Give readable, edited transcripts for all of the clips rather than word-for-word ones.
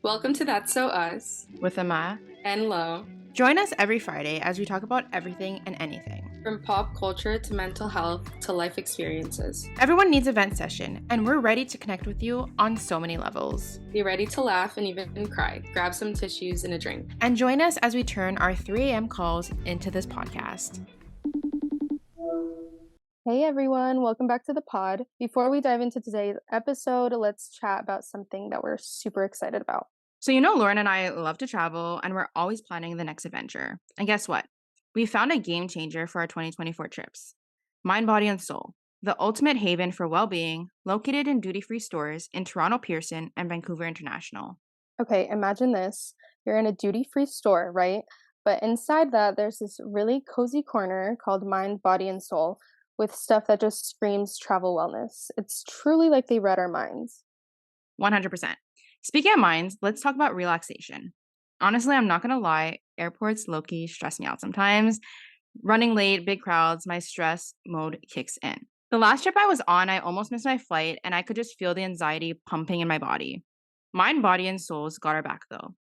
Welcome to That's So Us with Ama. and Lo. Join us every Friday as we talk about everything and anything. From pop culture to mental health to life experiences. Everyone needs a vent session, and we're ready to connect with you on so many levels. Be ready to laugh and even cry. Grab some tissues and a drink. And join us as we turn our 3 a.m. calls into this podcast. Hey everyone, welcome back to the pod. Before we dive into today's episode, let's chat about something that we're super excited about. So, Lauren and I love to travel, and we're always planning the next adventure. And guess what? We found a game changer for our 2024 trips. Mind, Body, and Soul, the ultimate haven for well-being, located in duty-free stores in Toronto Pearson and Vancouver International. Okay, imagine this. You're in a duty-free store, right? But inside that, there's this really cozy corner called Mind, Body, and Soul with stuff that just screams travel wellness. It's truly like they read our minds. 100%. Speaking of minds, let's talk about relaxation. Honestly, I'm not going to lie, airports low-key stress me out sometimes. Running late, big crowds, my stress mode kicks in. The last trip I was on, I almost missed my flight, and I could just feel the anxiety pumping in my body. Mind, Body, and Soul's got our back, though.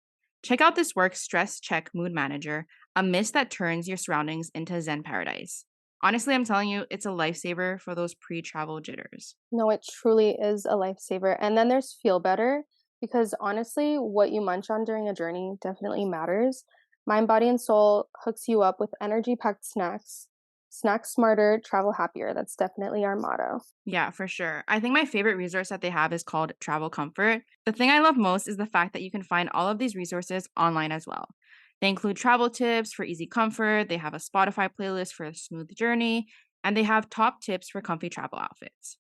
Check out this work Stress Check Mood Manager, a mist that turns your surroundings into Zen paradise. Honestly, I'm telling you, it's a lifesaver for those pre-travel jitters. No, it truly is a lifesaver. And then there's Feel Better, because honestly, what you munch on during a journey definitely matters. Mind, Body, and Soul hooks you up with energy-packed snacks. Snack smarter, travel happier. That's definitely our motto. Yeah, for sure. I think my favorite resource that they have is called Travel Comfort. The thing I love most is the fact that you can find all of these resources online as well. They include travel tips for easy comfort, they have a Spotify playlist for a smooth journey, and they have top tips for comfy travel outfits.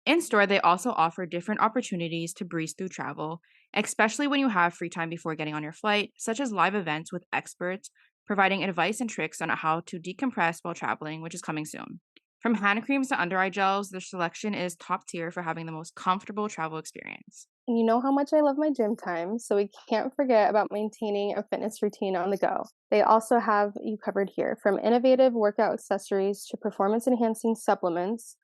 In store, they also offer different opportunities to breeze through travel, especially when you have free time before getting on your flight, such as live events with experts providing advice and tricks on how to decompress while traveling, which is coming soon. From hand creams to under eye gels, their selection is top tier for having the most comfortable travel experience. You know how much I love my gym time, so we can't forget about maintaining a fitness routine on the go. They also have you covered here, from innovative workout accessories to performance-enhancing supplements.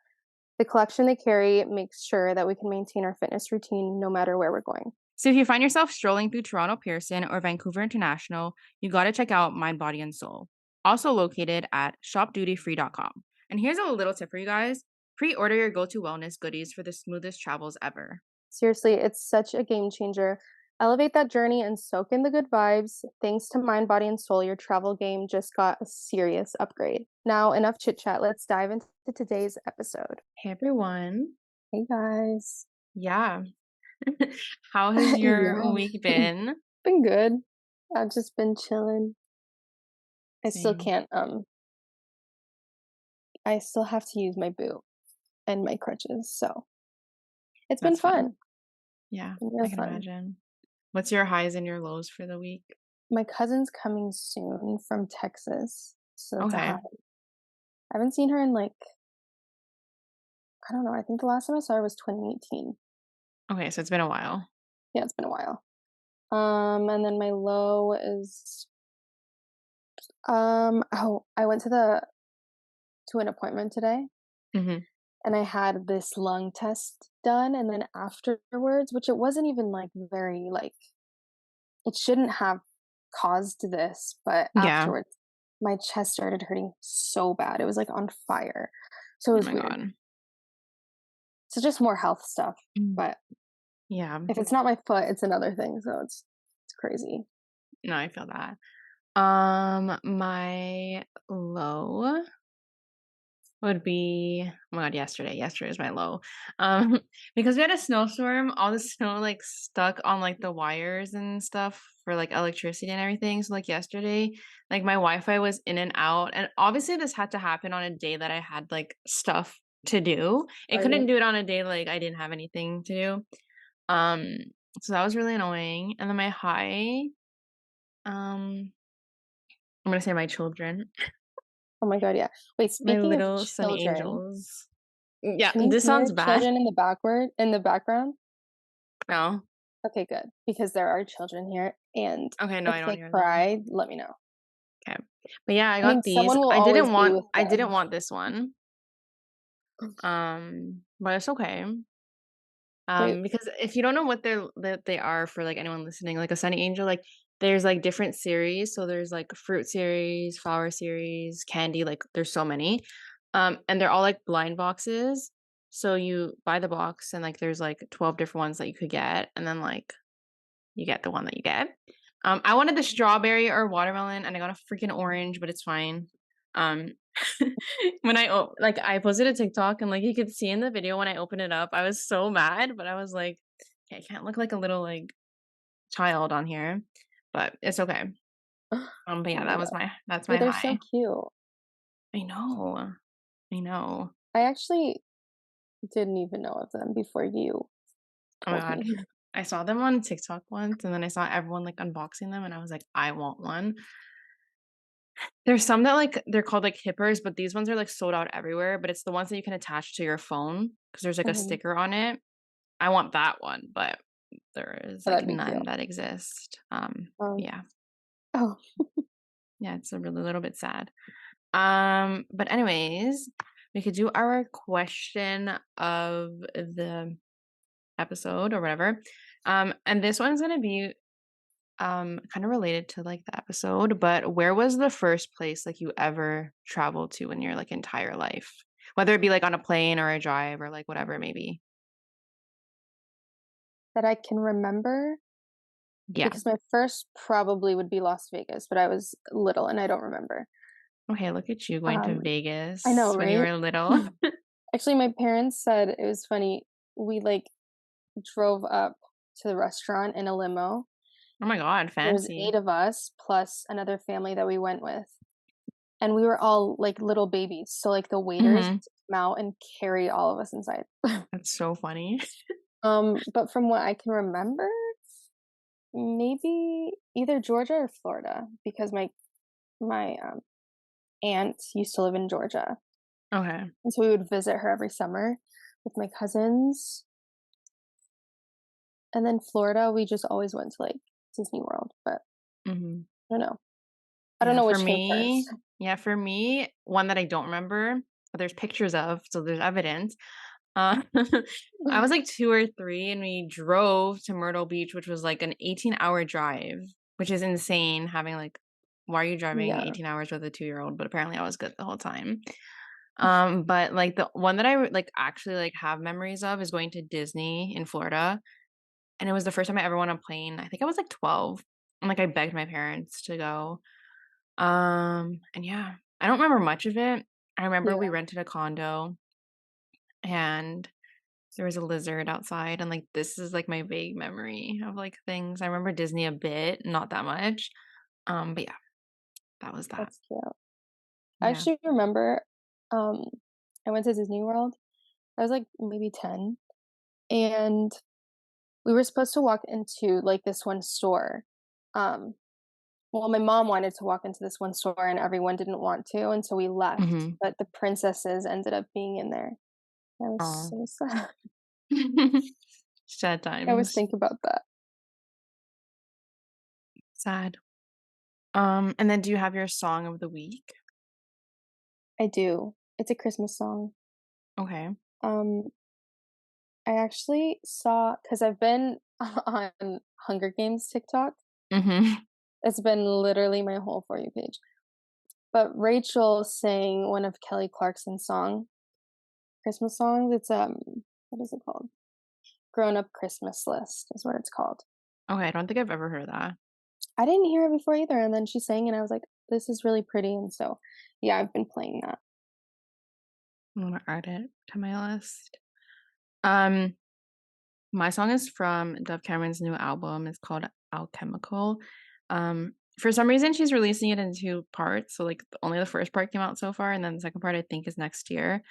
The collection they carry makes sure that we can maintain our fitness routine no matter where we're going. So if you find yourself strolling through Toronto Pearson or Vancouver International, you got to check out Mind, Body, and Soul, also located at shopdutyfree.com. And here's a little tip for you guys. Pre-order your go-to wellness goodies for the smoothest travels ever. Seriously, it's such a game changer. Elevate that journey and soak in the good vibes. Thanks to Mind, Body, and Soul, your travel game just got a serious upgrade. Now, enough chit chat. Let's dive into today's episode. Hey, everyone. Hey, guys. Yeah. How has your week been? Been good. I've just been chilling. I still Same. can't, I still have to use my boot and my crutches, so it's been That's fun. Yeah, Been real I can fun. imagine. What's your highs and your lows for the week? My cousin's coming soon from Texas, so that's a Okay. high. I haven't seen her in I don't know. I think the last time I saw her was 2018. Okay, so it's been a while. Yeah, it's been a while. And then my low is, I went to an appointment today, Mm-hmm. and I had this lung test done, and then afterwards, which it wasn't even very it shouldn't have caused this, but Yeah. afterwards, my chest started hurting so bad. It was on fire. So it Oh was my weird. God. So just more health stuff. But Yeah. if it's not my foot, it's another thing. So it's crazy. No, I feel that. My low would be, oh my God, yesterday. Yesterday was my low. Because we had a snowstorm, all the snow stuck on the wires and stuff for electricity and everything. So yesterday, my Wi-Fi was in and out. And obviously this had to happen on a day that I had stuff to do. It Right. couldn't do it on a day I didn't have anything to do. So that was really annoying. And then my high, I'm gonna say my children. Oh my God, yeah. Wait, My speaking of little sunny children, angels. Yeah, can you this hear sounds bad. children in the background? No. Okay, good. Because there are children here, and Okay, no, I if don't they hear them. cry, let me know. Okay. But yeah, I I mean, got these. someone will always be with I them. didn't want this one. But it's okay. Wait, Because if you don't know what they are for like anyone listening, like a Sunny Angel, like there's like different series. So there's like fruit series, flower series, candy, like there's so many. And they're all like blind boxes. So you buy the box and like there's like 12 different ones that you could get, and then like you get the one that you get. I wanted the strawberry or watermelon, and I got a freaking orange, but it's fine. Um, when like I posted a TikTok, and like you could see in the video when I opened it up, I was so mad, but I was like, okay, I can't look like a little like child on here, but it's okay. But oh yeah, my god. that's my Wait, they're so high. cute. I know, I know. I actually didn't even know of them before you Oh my told god, me. I saw them on TikTok once, and then I saw everyone like unboxing them, and I was like, I want one. There's some that, like they're called, like, hippers, but these ones are, like, sold out everywhere, but it's the ones that you can attach to your phone because there's, like, a Mhm. sticker on it. I want that one, but there is, Oh, like, that'd be cute. none that exist. Um, Yeah. oh, Yeah, it's a really little bit sad. But anyways, we could do our question of the episode or whatever. And this one's gonna be kind of related to like the episode, but where was the first place like you ever traveled to in your like entire life, whether it be like on a plane or a drive or like whatever it may be? that I can remember Yeah. because my first probably would be Las Vegas, but I was little and I don't remember. Okay, look at you going to Um, I Vegas know, when you right? were little. Actually, my parents said it was funny. We like drove up to the restaurant in a limo. Oh my god, There was fancy. 8 of us plus another family that we went with. And we were all like little babies. So like the waiters Hmm. had to come out and carry all of us inside. That's so funny. But from what I can remember, maybe either Georgia or Florida because my aunt used to live in Georgia. Okay. And so we would visit her every summer with my cousins. And then Florida, we just always went to like Disney World, but Hmm. I don't know. I don't Yeah, know for which came me, first. yeah, for me, one that I don't remember, but there's pictures of, so there's evidence. Uh, I was like 2 or 3 and we drove to Myrtle Beach, which was like an 18-hour drive, which is insane having like why are you driving Yeah. 18 hours with a 2-year-old? But apparently I was good the whole time. But like the one that like actually like have memories of is going to Disney in Florida, and it was the first time I ever went on a plane. I think I was like 12, and like I begged my parents to go. And yeah, I don't remember much of it. I remember we Yeah. rented a condo and there was a lizard outside, and like this is like my vague memory of like things. I remember Disney a bit, not that much. But yeah, that was that. That's cute. I Yeah. actually remember um I went to Disney World. I was like maybe 10 and we were supposed to walk into like this one store. Um well, my mom wanted to walk into this one store and everyone didn't want to, and so we left, Mm-hmm. but the princesses ended up being in there. I was Oh. so sad. Sad I always times. think about that. Sad. And then do you have your song of the week? I do. It's a Christmas song. Okay. Um, I actually saw because I've been on Hunger Games TikTok. Mm-hmm. It's been literally my whole For You page. But Rachel sang one of Kelly Clarkson's Christmas songs. It's what is it called? Grown Up Christmas List is what it's called. Okay, I don't think I've ever heard that. I didn't hear it before either, and then she sang, and I was like, "This is really pretty." And so, yeah, I've been playing that. I'm gonna add it to my list. Um, my song is from Dove Cameron's new album. It's called Alchemical. For some reason, she's releasing it in 2 parts. So like only the first part came out so far, and then the second part I think is next year.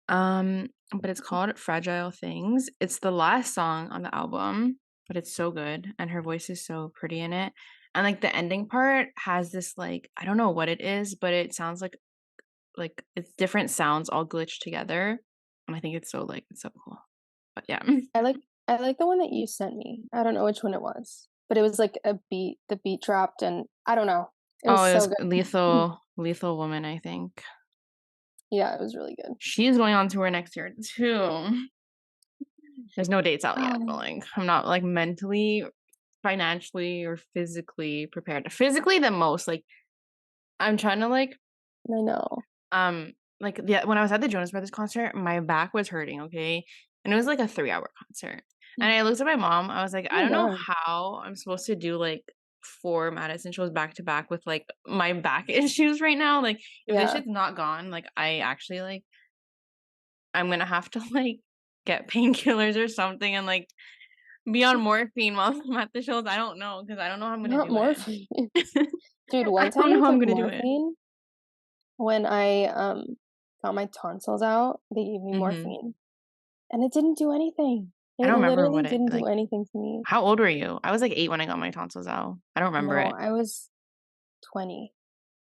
But it's called Fragile Things. It's the last song on the album, but it's so good, and her voice is so pretty in it. And like the ending part has this like I don't know what it is, but it sounds like it's different sounds all glitched together, and I think it's so like it's so cool. But yeah. I like I like the one that you sent me. I don't know which one it was, but it was like the beat dropped, and I don't know. It Oh, was it so was good. Lethal Woman, I think. Yeah, it was really good. She's going on tour next year too. There's no dates out yet, but Um, like I'm not like mentally, financially, or physically prepared. Physically, the most like I'm trying to I know. when I was at the Jonas Brothers concert, my back was hurting, okay? And it was like a 3-hour concert. And I looked at my mom, I was like, Oh I my don't know god. how I'm supposed to do like 4 Madison shows back to back with like my back issues right now. Like if this Yeah. shit's not gone, like I actually like I'm gonna have to like get painkillers or something and like be on morphine while I'm at the shows. I don't know because I don't know how I'm gonna Not do it. morphine. Dude, I one don't time know I how I'm took gonna do it. morphine when I got my tonsils out. They gave me Hmm. morphine and it didn't do anything. I It don't remember literally what it didn't do like. anything to me. How old were you? I was like 8 when I got my tonsils out. I don't remember No, it. I was 20.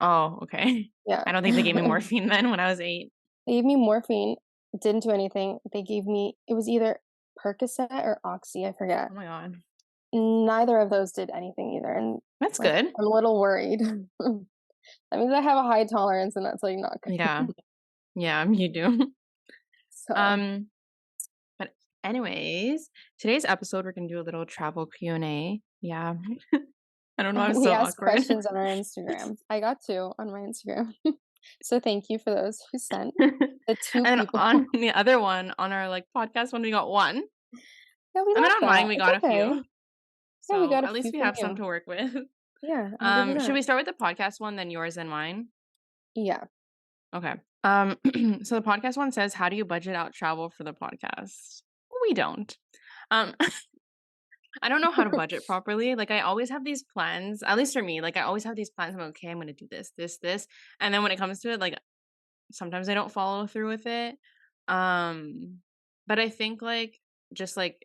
Oh, okay. Yeah. I don't think they gave me morphine then when I was 8. They gave me morphine. It didn't do anything. They gave me, it was either Percocet or Oxy, I forget. Oh my god. Neither of those did anything either. And That's like, good. I'm a little worried. That means I have a high tolerance and that's like not good. Yeah. Yeah, you do. So, Um, but anyways, today's episode we're gonna do a little travel Q&A. Yeah. I don't know, I'm we so asked awkward. questions on our Instagram. I got 2 on my Instagram. So thank you for those who sent. The 2 And people. on the other one, on our like podcast one, we got 1. Yeah, we And then love on mine that. we It's got a okay. few. Yeah, we So got a at least few we from have some you. to work with. Yeah, I'm good with Should that. we start with the podcast one, then yours and mine? Yeah. Okay. So the podcast one says, how do you budget out travel for the podcast? We don't. Um, I don't know how to budget properly. Like I always have these plans, at least for me, like I always have these plans. I'm like, okay, I'm gonna do this, this, this. And then when it comes to it, like sometimes I don't follow through with it. Um, but I think like just like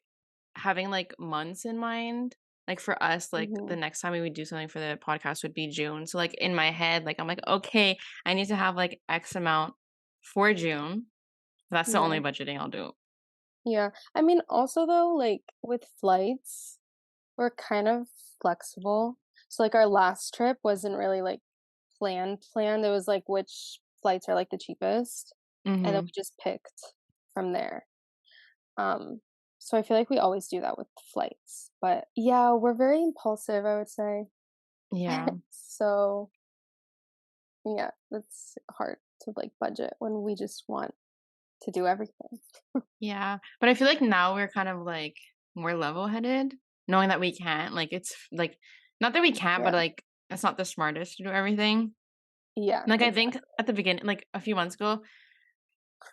having like months in mind, like for us, like the Mhm. next time we would do something for the podcast would be June. So like in my head, like I'm like, okay, I need to have like X amount for June. That's the Yeah. only budgeting I'll do. Yeah. I mean, also though, like with flights, we're kind of flexible. So like our last trip wasn't really like planned. It was like which flights are like the cheapest, and then Mm-hmm. we just picked from there. Um, so I feel like we always do that with flights. But yeah, we're very impulsive, I would say. Yeah. So yeah, it's hard to like budget when we just want to do everything. Yeah. But I feel like now we're kind of like more level headed, knowing that we can't. Like it's like not that we can't, but Yeah. like it's not the smartest to do everything. Yeah, Like I think exactly. at the beginning, like a few months ago,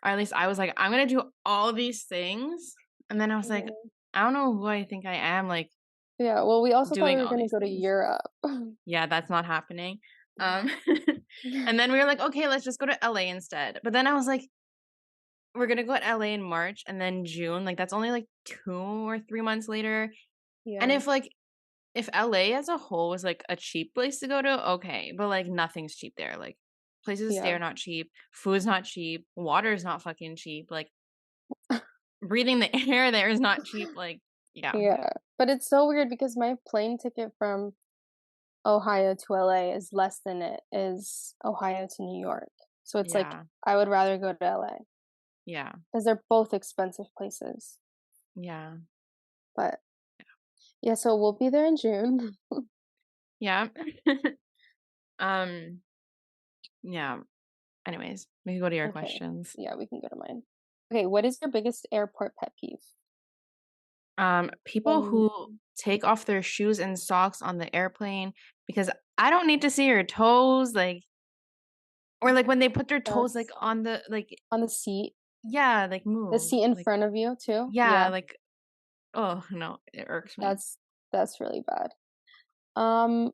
or at least I was like, I'm gonna do all these things. And then I was like, Mhm. I don't know who I think I am, like Yeah, well, we also thought we doing were all gonna these go to things. Europe. Yeah, that's not happening. Um and then we were like, okay, let's just go to LA instead. But then I was like, we're gonna go to LA in March and then June. Like that's only like 2 or 3 months later. And Yeah, if LA as a whole was like a cheap place to go to, okay. But like nothing's cheap there. Like places to stay yeah, are not cheap, food's not cheap, water's not fucking cheap. Like breathing the air there is not cheap. Like, yeah. yeah. But it's so weird because my plane ticket from Ohio to LA is less than it is Ohio to New York. So it's like Yeah. I would rather go to LA Yeah. because they're both expensive places. Yeah. But yeah, so we'll be there in June. Yeah. um, yeah. Anyways, we can go to your Okay. questions. Yeah, we can go to mine. Okay, what is your biggest airport pet peeve? People Um, who take off their shoes and socks on the airplane because I don't need to see your toes, like, or like when they put their toes like that's on the like, on the seat. yeah, like The move, seat in like, front of you too? yeah, Yeah, like, oh no, it irks me. that's that's really bad. Um,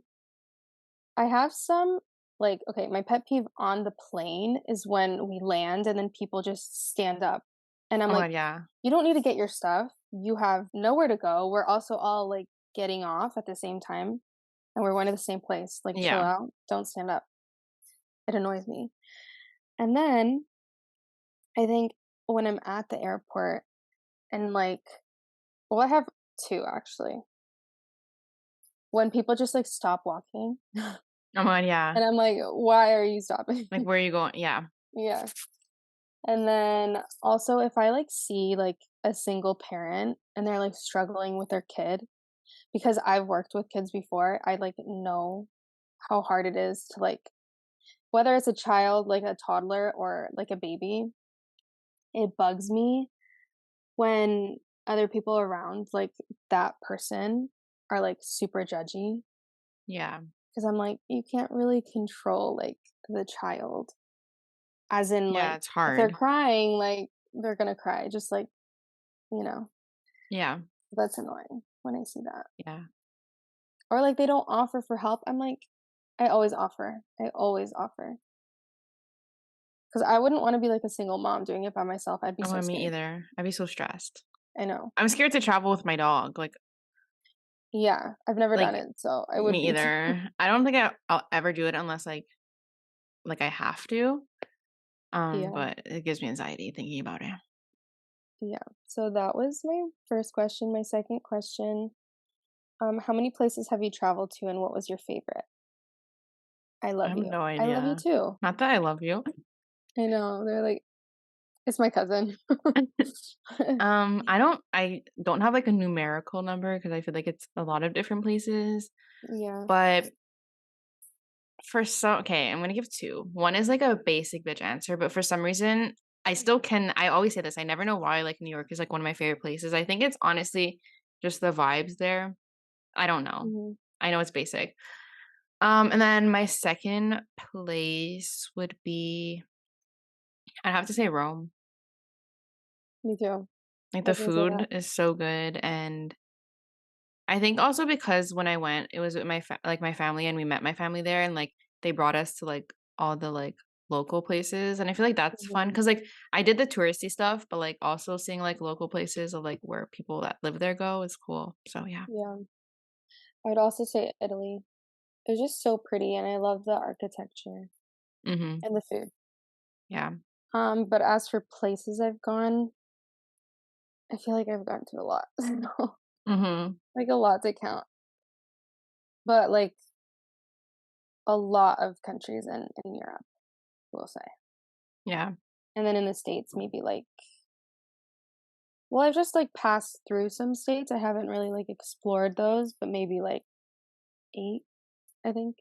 I have some like okay, my pet peeve on the plane is when we land and then people just stand up. And I'm Oh my like, god, yeah, you don't need to get your stuff. You have nowhere to go. We're also all like getting off at the same time and we're going to the same place. Like chill yeah, out. Don't stand up. It annoys me. And then I think when I'm at the airport and like well, I have 2 actually. When people just like stop walking oh my god, yeah. and I'm like, why are you stopping? Like, where are you going? Yeah, Yeah. And then also if I like see like a single parent and they're like struggling with their kid, because I've worked with kids before, I like know how hard it is to like, whether it's a child, like a toddler or like a baby, it bugs me when other people around like that person are like super judgy, Yeah. because I'm like, you can't really control like the child. As in, Yeah, like, it's if they're hard. crying, like, they're gonna cry, just like, you know, Yeah. that's annoying when I see that. Yeah. Or like they don't offer for help. I'm like, I always offer. I always offer. Because I wouldn't want to be like a single mom doing it by myself. I'd be so Oh, me scared. either. I'd be so stressed. I know. I'm scared to travel with my dog. Yeah, I've never done Like it, so I would me be too. either. I don't think I'll ever do it unless like I have to. Yeah, But it gives me anxiety thinking about it. yeah. So that was my first question. My second question, how many places have you traveled to and what was your favorite? I I love have you. no I love you idea. too. Not that I love you. I know. They're like, it's my cousin. I don't have like a numerical number because I feel like it's a lot of different places. Yeah. But for some, okay, I'm gonna give two. One is like a basic bitch answer, but for some reason, I always say this. I never know why like New York is like one of my favorite places. I think it's honestly just the vibes there. I don't know. Mhm. I know it's basic. And then my second place would be, I'd have to say Rome. Me too. Like I the was gonna say that. food is so good, and I think also because when I went, it was with my family, and we met my family there, and like they brought us to like all the like local places, and I feel like that's fun Mhm. because like I did the touristy stuff, but like also seeing like local places of like where people that live there go is cool. So yeah. Yeah. I would also say Italy. It was just so pretty and I love the architecture Mm-hmm. and the food. Yeah. But as for places I've gone, I feel like I've gone to a lot. Mm-hmm. Like a lot to count. But like a lot of countries in Europe, we'll say. Yeah. And then in the States, maybe like, well, I've just like passed through some states. I haven't really like explored those, but maybe like 8, I think.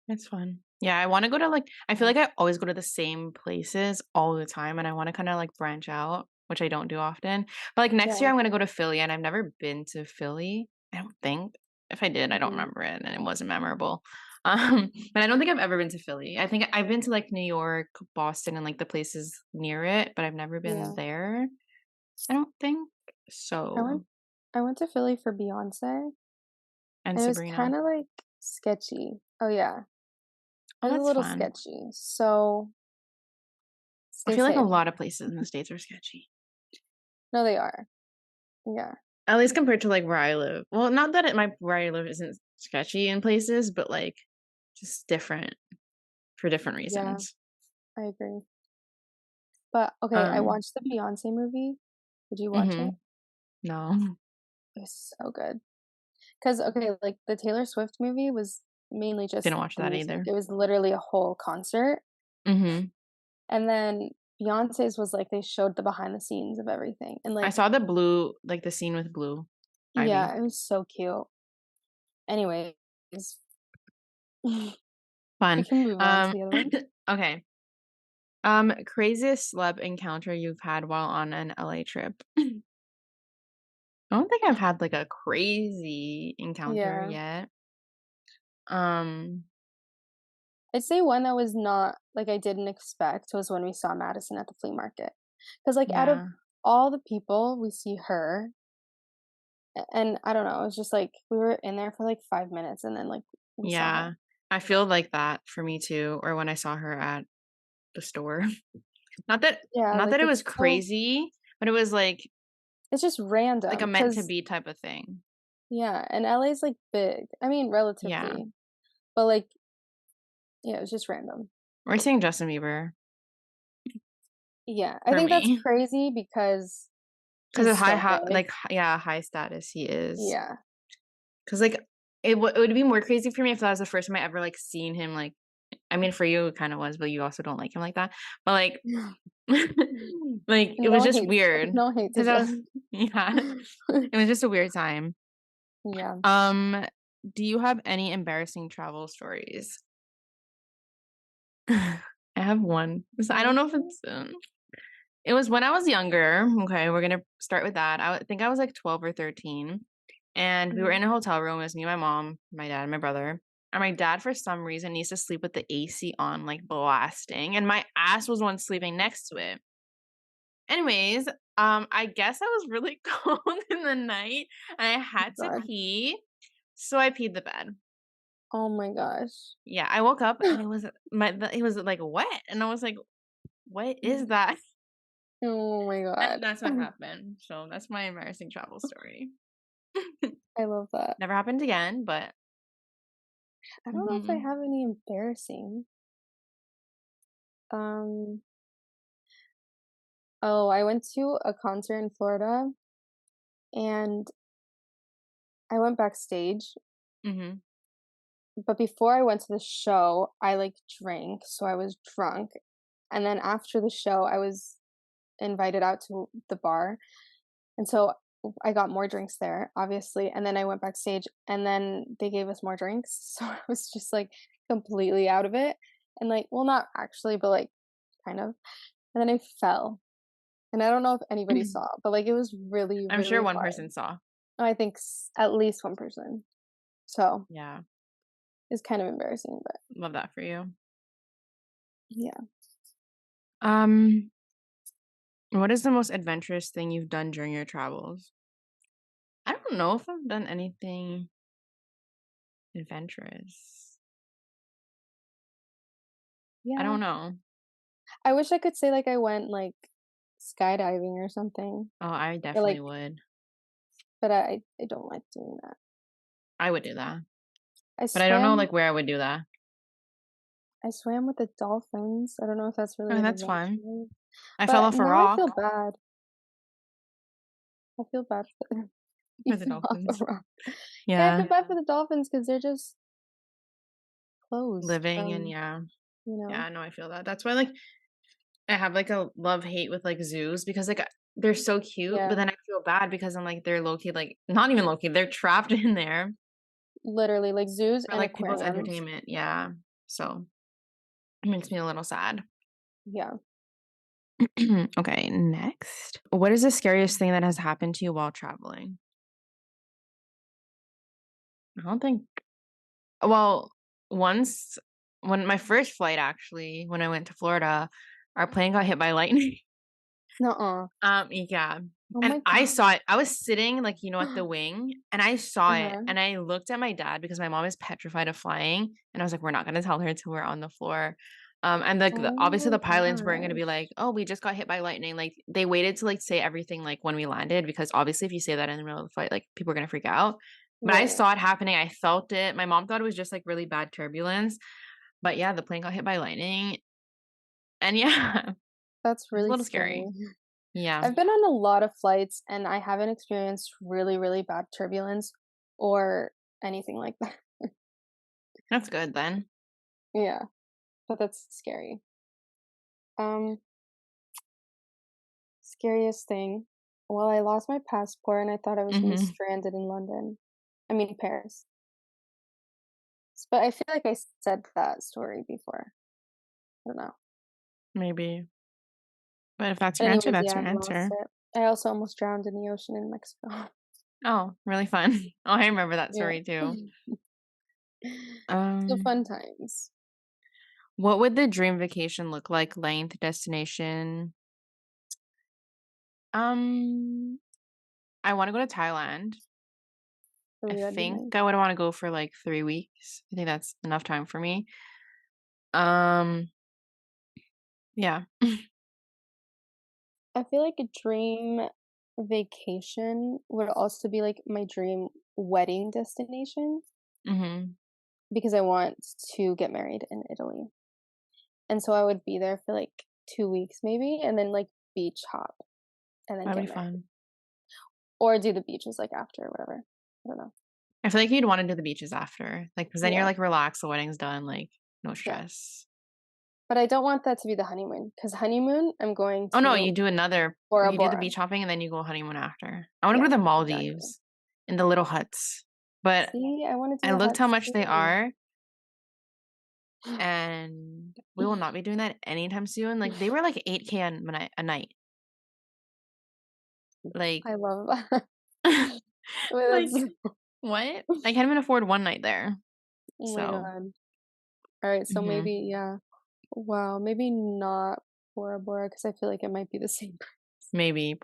It's fun. Yeah, I want to go to like I feel like I always go to the same places all the time and I want to kind of like branch out, which I don't do often. But like next year Yeah. I'm going to go to Philly and I've never been to Philly. I don't think. If I did, I don't Mhm. remember it and it wasn't memorable. But I don't think I've ever been to Philly. I think I've been to like New York, Boston and like the places near it, but I've never been Yeah. there. I don't think I went so. I went to Philly for Beyonce. And And it was Sabrina. kinda, like, sketchy. Oh, yeah. It Oh, was a that's little fun. sketchy, so I stay feel like a safe. lot of places in the States are sketchy. No, they are. Yeah. At least compared to, like, where I live. Well, not that where I live isn't sketchy in places, but, like, just different for different Yeah, reasons. I agree. But, okay, I Um watched the Beyoncé movie. Did you watch it? mhm. No. It was so good. Cause okay, like, the Taylor Swift movie was mainly Didn't just watch the that music. either. It was literally a whole concert, Mhm. and then Beyoncé's was, like, they showed the behind the scenes of everything, and, I like, saw the blue like, the scene with Blue Ivy. yeah, it was so cute. Anyways, we Fun. can move on to the other one. Okay. Craziest celeb encounter you've had while on an LA trip? I don't think I've had, like, a crazy encounter Yeah. yet. Um, I'd say one that was not like I didn't expect was when we saw Madison at the flea market. Because like out of yeah. all the people, we see her, and I don't know, it was just like we were in there for like 5 minutes, and then like we saw her. Yeah. I feel like that for me too, or when I saw her at the store. Not that Yeah, not like that it was it's so crazy, but it was it's just like random. a meant to Because be type of thing. yeah, and LA's like big. I mean, Yeah. relatively, but like yeah, it was just random. We're saying Justin Bieber Yeah, I for think that's me. crazy because 'Cause of he's so big. yeah, high status he is. Yeah, 'Cause, like, it would be more crazy for me if that was the first time I ever, like, seen him, like, I mean, for you, it kind of was, but you also don't like him like that. But like, like it was No just hate, weird no hate to because I was, give. yeah, it was just a weird time. Yeah. Um, do you have any embarrassing travel stories? I have one. So I don't know if it's. It was when I was younger. Okay, we're gonna start with that. think I was like 12 or 13, and we were Mhm. in a hotel room. It was me, my mom, my dad, and my brother. And my dad, for some reason, needs to sleep with the AC on, like blasting, and my ass was the one sleeping next to it. Anyways, I guess I was really cold in the night, and I had to God. pee, so I peed the bed. Oh my gosh. Yeah, I woke up and it was like wet, and I was like, "What is that?" Oh my And God. that's what happened. So that's my embarrassing travel story. I love that. Never happened again, but I don't know if I mhm, have any embarrassing. Um, oh, I went to a concert in Florida and I went backstage, mhm, but before I went to the show, I like drank, so I was drunk. And then after the show, I was invited out to the bar. And so I got more drinks there, obviously. And then I went backstage and then they gave us more drinks. So I was just like completely out of it. And like, well, not actually, but like kind of. And then I fell. And I don't know if anybody mhm. saw, but like it was really, I'm sure really one hard. person saw. I think at least one person. So Yeah, it's kind of embarrassing, but love that for you. yeah. Um, what is the most adventurous thing you've done during your travels? I don't know if I've done anything adventurous. I Yeah. don't know. I wish I could say like I went like skydiving or something. Oh, I Or definitely like, would. but I don't like doing that. I would do that. I But I don't know swam like where I would do that. I swam with the dolphins. I don't know if that's I really mean, an that's fun. adventure, I fell but off a now I rock feel bad. I feel bad for them. You for the fell off a dolphins. rock. Yeah, I Yeah, feel bad for the dolphins because 'cause they're just closed living and from, yeah. you know? Yeah, no, I feel that. That's why like I have like a love hate with like zoos because like they're so cute, but Yeah, then I feel bad because I'm like they're low key like not even low key, they're trapped in there literally, like zoos for and like people's aquariums. entertainment. Yeah. So it makes me a little sad. Yeah. Okay, next. What is the scariest thing that has happened to you while traveling? I don't think well, once when my first flight actually, when I went to Florida, our plane got hit by lightning. Nuh-uh. Yeah. Oh And my I god. saw it. I was sitting like, at the wing and I saw it Uh-huh. and I looked at my dad because my mom is petrified of flying and I was like, we're not gonna tell her until we're on the floor. And like obviously Oh the my pilots weren't gonna be gosh. like, oh, we just got hit by lightning. Like they waited to like say everything like when we landed because obviously if you say that in the middle of the flight, like people are gonna freak out. But I Right. saw it happening. I felt it. My mom thought it was just like really bad turbulence. But yeah, the plane got hit by lightning. And yeah, That's it's a really little scary. scary. Yeah. I've been on a lot of flights and I haven't experienced really, really bad turbulence or anything like that. That's good then. Yeah, but that's scary. Um, Scariest thing. Well, I lost my passport and I thought I was gonna be Mhm. stranded in London. I mean Paris. But I feel like I said that story before. I don't know. Maybe. But if that's But your answer, anyways, that's yeah, your I've lost answer. it. I also almost drowned in the ocean in Mexico. Oh, really fun. Oh, I remember that Yeah. story too. So Um, fun times. what would the dream vacation look like? Length, destination? Um, I want to go to Thailand. I Oh, that'd be think nice. I would want to go for like 3 weeks. I think that's enough time for me. Um, yeah. I feel like a dream vacation would also be like my dream wedding destination Hmm. because I want to get married in Italy. And so I would be there for like 2 weeks maybe and then like beach hop and then That'd get be married. fun. Or do the beaches like after or whatever. I don't know. I feel like you'd want to do the beaches after, like, because then you're Yeah. like relaxed. The wedding's done. Like, no Yeah. stress. But I don't want that to be the honeymoon because honeymoon, I'm going Oh no, to you do Bora you do the Bora. beach hopping and then you go honeymoon after. I want to go Yeah, to the exactly. Maldives in the little huts. But See, I want to I do the looked how huts much they too. are, and we will not be doing that anytime soon. Like they were like 8K a night. Like I love that. Wait, like that's what? I can't even afford one night there. oh my So god. All right, so mhm. maybe yeah. Wow, maybe not Bora Bora because I feel like it might be the same. Maybe,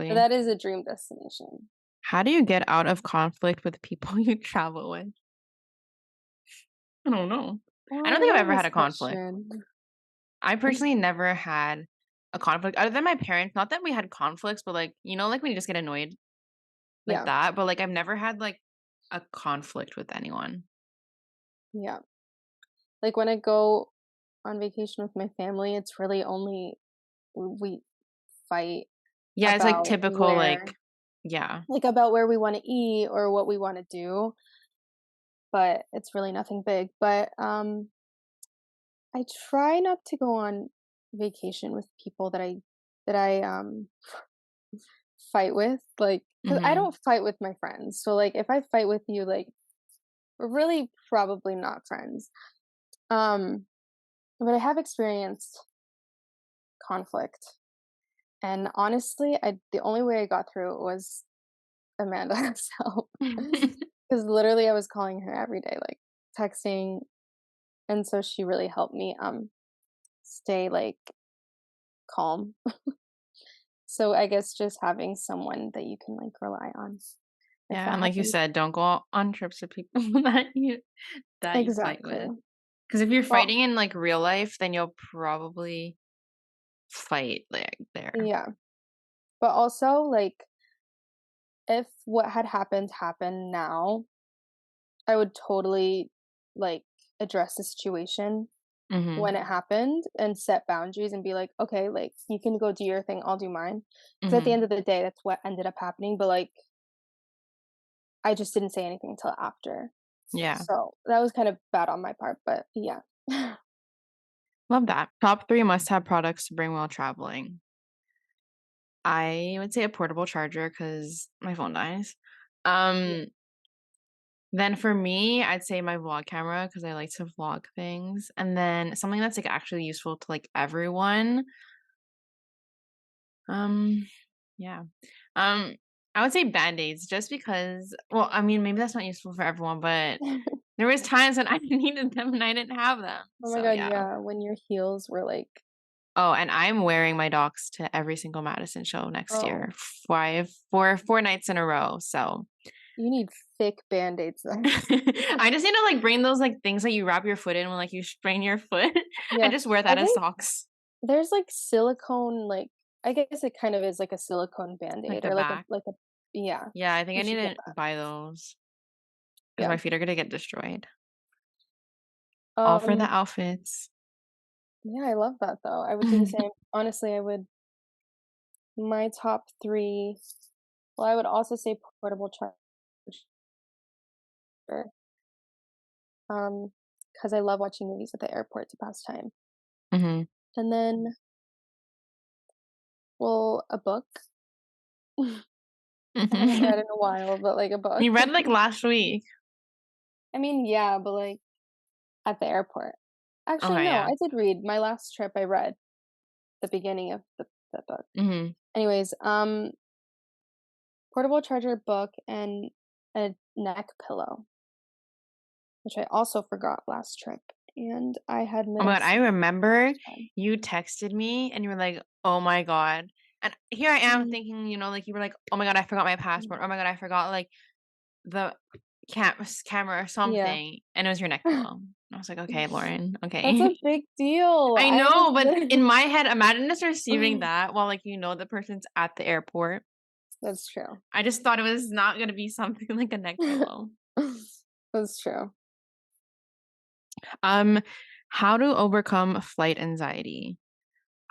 But probably. that is a dream destination. How do you get out of conflict with people you travel with? I don't know. Oh, I I don't think I've love ever had this a conflict. question. I personally never had a conflict other than my parents. Not that we had conflicts, but like, you know, like when you just get annoyed like Yeah, that. But like, I've never had like a conflict with anyone. yeah. Like when I go on vacation with my family, it's really only we fight Yeah, it's like about typical, where yeah. about where we want to eat or what we want to do, but it's really nothing big. But I try not to go on vacation with people that I fight with, like, because I Mm-hmm. don't fight with my friends. So like if I fight with you, like we're really probably not friends. Um, but I have experienced conflict. And honestly, I the only way I got through it was Amanda's help. Because literally I was calling her every day, like texting, and so she really helped me stay like calm. So I guess just having someone that you can like rely on if Yeah, that and like you happens. said, don't go on trips with people that you fight Exactly. with. Because if you're Well, fighting in like real life, then you'll probably fight like there. yeah. But also like if what had happened now, I would totally like address the situation Mm-hmm. when it happened and set boundaries and be like, okay, like you can go do your thing, I'll do mine. Because at the Mm-hmm. end of the day, that's what ended up happening. But like, I just didn't say anything until after. Yeah. So that was kind of bad on my part. But yeah. Love that. Top 3 must-have products to bring while traveling. I would say a portable charger because my phone dies. Yeah. Um, then for me, I'd say my vlog camera because I like to vlog things. And then something that's like actually useful to like everyone. Um, yeah. Um, I would say band-aids just because, well, I mean, maybe that's not useful for everyone, but there was times when I needed them and I didn't have them. Oh my So god, yeah. yeah. When your heels were like, Oh, and I'm wearing my docs to every single Madison show next year. oh, 4 nights in a row. So you need thick band-aids then. I just need to like bring those like things that you wrap your foot in when like you sprain your foot and Yeah. just wear I that as think socks. there's like silicone, like I guess it kind of is like a silicone Like band-aid the or back. like a yeah. Yeah, I think You I need should get to that. buy those because Yeah. my feet are gonna get destroyed. All for the Um outfits. yeah, I love that though. I would do the same. Honestly, I would my top 3, well, I would also say portable charger. Because I love watching movies at the airport to pass time. Hmm. And then, well, a book. I haven't read Hmm. in a while, but like a book. You read like last week. I mean, yeah, but like at the airport. Actually, Okay, no, yeah. I did read. My last trip, I read the beginning of the book. Hmm. Anyways, portable charger, book, and a neck pillow, which I also forgot last trip. And I had Oh my god, I middle remember time. you texted me and you were like, "Oh my god." And here I am Mm, thinking, you know, like you were like, "Oh my god, I forgot my passport. Oh my god, I forgot like the camera or yeah. something." And it was your neck pillow. I was like, "Okay, Lauren. That's Okay." a big deal. I I was know, but in my head, imagine just receiving that while like you know the person's at the airport. That's true. I just thought it was not going to be something like a neck pillow. That's true. Um how to overcome flight anxiety.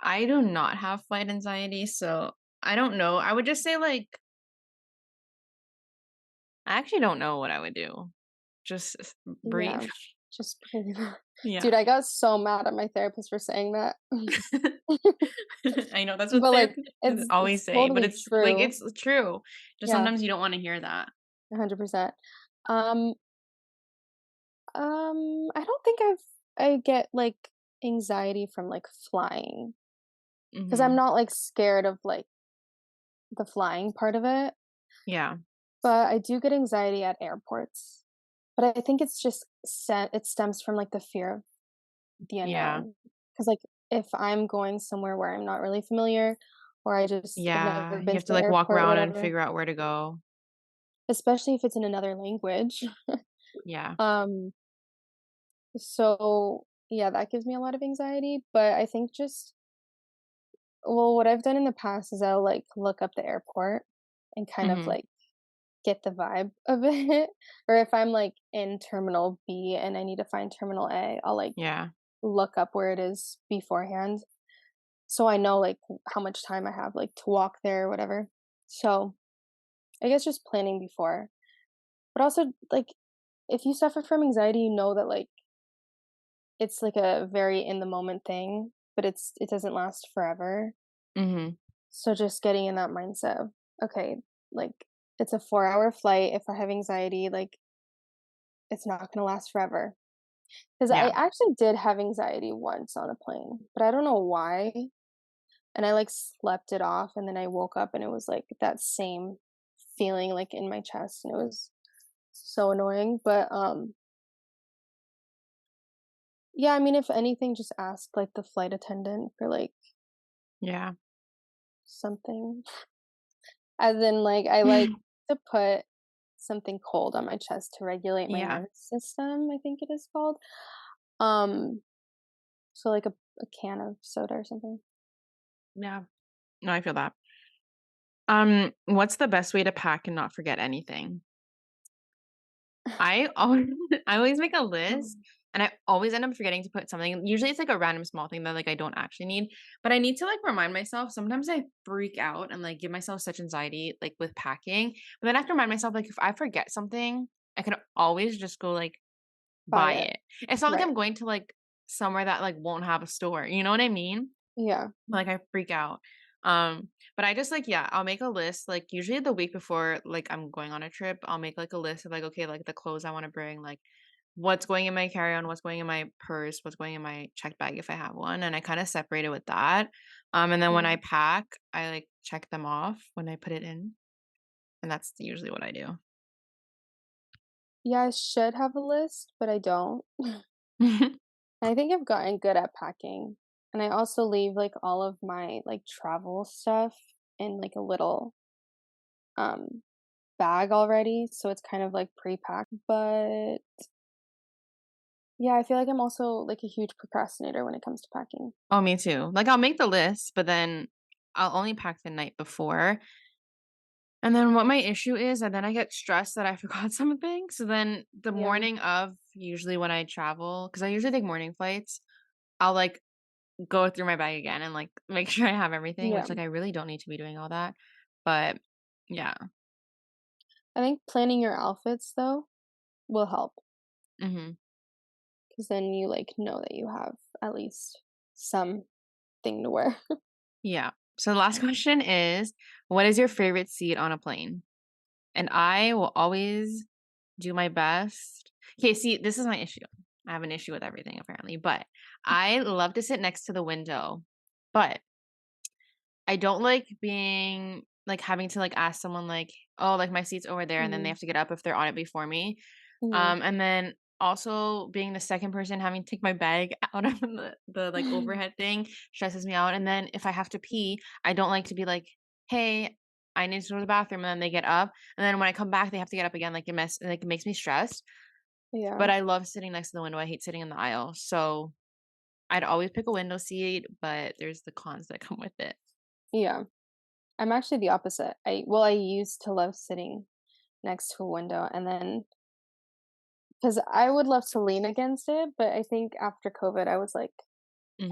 I do not have flight anxiety, so I don't know. I would just say like I actually don't know what I would do. Just Yeah. breathe. Just breathe. Yeah. Dude, I got so mad at my therapist for saying that. I know that's what But, like, therapists always it's say, but totally it's like true. it's true. Just Yeah, sometimes you don't want to hear that. 100%. Um, I don't think I get, like, anxiety from, like, flying because 'cause I'm Hmm. not, like, scared of, like, the flying part of it, Yeah. but I do get anxiety at airports. But I think it's just it stems from, like, the fear of the Yeah. unknown. Because like, if I'm going somewhere where I'm not really familiar or I just have Yeah. never You been have to to the like walk airport or around and whatever, figure out where to go. especially if it's in another language. Yeah. Um, so yeah, that gives me a lot of anxiety, but I think just well, what I've done in the past is I'll, like, look up the airport and kind of, Hmm. like, get the vibe of it, or if I'm, like, in Terminal B and I need to find Terminal A, I'll, like, Yeah. look up where it is beforehand. So I know, like, how much time I have, like, to walk there or whatever. So, I guess just planning before. But also, like, if you suffer from anxiety, you know that, like, it's, like, a very in the moment thing, but it doesn't last forever. Hmm. So just getting in that mindset of, okay, like, it's a 4-hour flight. If I have anxiety, like, it's not gonna last forever. Because I Yeah. actually did have anxiety once on a plane, but I don't know why. And I, like, slept it off, and then I woke up, and it was, like, that same feeling, like, in my chest, and it was so annoying, but, yeah, I mean, if anything, just ask, like, the flight attendant for, like, Yeah. something. As in, like, I like to put something cold on my chest to regulate my Yeah. nervous system, I think it is called. Um, so, like, a can of soda or something. Yeah. No, I feel that. What's the best way to pack and not forget anything? I always I always make a list and I always end up forgetting to put something. Usually it's like a random small thing that like I don't actually need, but I need to like remind myself. Sometimes I freak out and like give myself such anxiety like with packing. But then I have to remind myself like if I forget something, I can always just go like Buy buy it. it. It's not like Right. I'm going to like somewhere that like won't have a store. You know what I mean? Yeah. Like, I freak out. But I just like, yeah, I'll make a list, like, usually the week before, like, I'm going on a trip, I'll make like a list of like, okay, like the clothes I want to bring, like what's going in my carry-on, what's going in my purse, what's going in my checked bag if I have one, and I kind of separate it with that. And then when I Mhm. pack, I like check them off when I put it in, and that's usually what I do. Yeah, I should have a list, but I don't. I think I've gotten good at packing, and I also leave, like, all of my, like, travel stuff in, like, a little, um, bag already, so it's kind of, like, pre-packed, but yeah, I feel like I'm also, like, a huge procrastinator when it comes to packing. Oh, me too. Like, I'll make the list, but then I'll only pack the night before. And then what my issue is, and then I get stressed that I forgot something. So then the Yeah, morning of, usually when I travel, because I usually take morning flights, I'll like go through my bag again and like make sure I have everything, yeah. which like I really don't need to be doing all that. But yeah. I think planning your outfits, though, will help Hmm. because then you, like, know that you have at least something to wear. Yeah. So the last question is, what is your favorite seat on a plane? And I will always do my best. Okay, see, this is my issue. I have an issue with everything apparently, but I love to sit next to the window. But I don't like being like having to like ask someone like, "Oh, like my seat's over there," and then they Mhm, have to get up if they're on it before me. mhm. And then also being the second person having to take my bag out of the like overhead thing stresses me out. And then if I have to pee, I don't like to be like, "Hey, I need to go to the bathroom," and then they get up, and then when I come back, they have to get up again. Like it makes me stressed. Yeah, But I love sitting next to the window. I hate sitting in the aisle. So I'd always pick a window seat, but there's the cons that come with it. yeah. I'm actually the opposite. I used to love sitting next to a window, and then because I would love to lean against it, but I think after COVID, I was, like,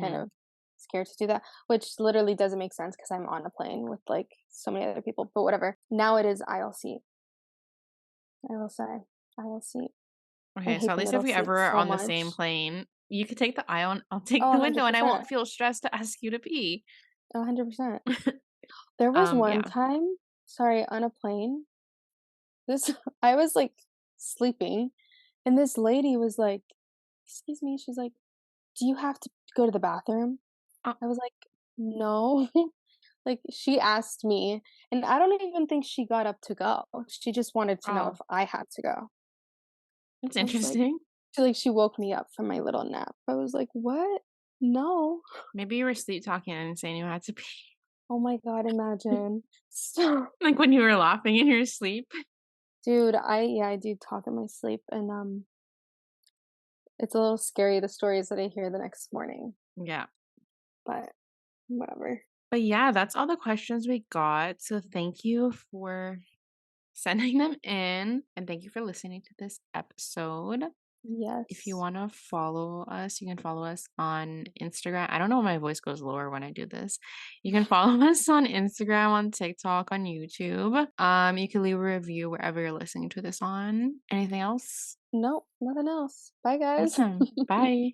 kind Hmm. of scared to do that, which literally doesn't make sense because 'cause I'm on a plane with, like, so many other people, but whatever. Now it is aisle seat, I will say. Aisle seat. I Okay, so hate at the least if middle we seat ever are so on the same much. plane, you could take the aisle and I'll take Oh, the window, and I 100%. won't feel stressed to ask you to pee. 100%. There was one Yeah. time, sorry, on a plane, this I was, like, sleeping, and this lady was like, "Excuse me," she's like, "Do you have to go to the bathroom?" Oh, I was like, "No." Like, she asked me, and I don't even think she got up to go. She just wanted to know if oh, I had to go. that's I was like interesting. she woke me up from my little nap. I was like, "What? No." Maybe you were sleep talking and saying you had to pee. Oh my god, imagine. So Like when you were laughing in your sleep. dude, I do talk in my sleep, and, it's a little scary, the stories that I hear the next morning, Yeah. but whatever. But yeah, that's all the questions we got. So thank you for sending them in, and thank you for listening to this episode. If you Yes. want to follow us, you can follow us on Instagram. I don't know why my voice goes lower when I do this. You can follow us on Instagram, on TikTok, on YouTube. You can leave a review wherever you're listening to this on. Anything else? Nope, nothing else. Bye, guys. Awesome. Bye.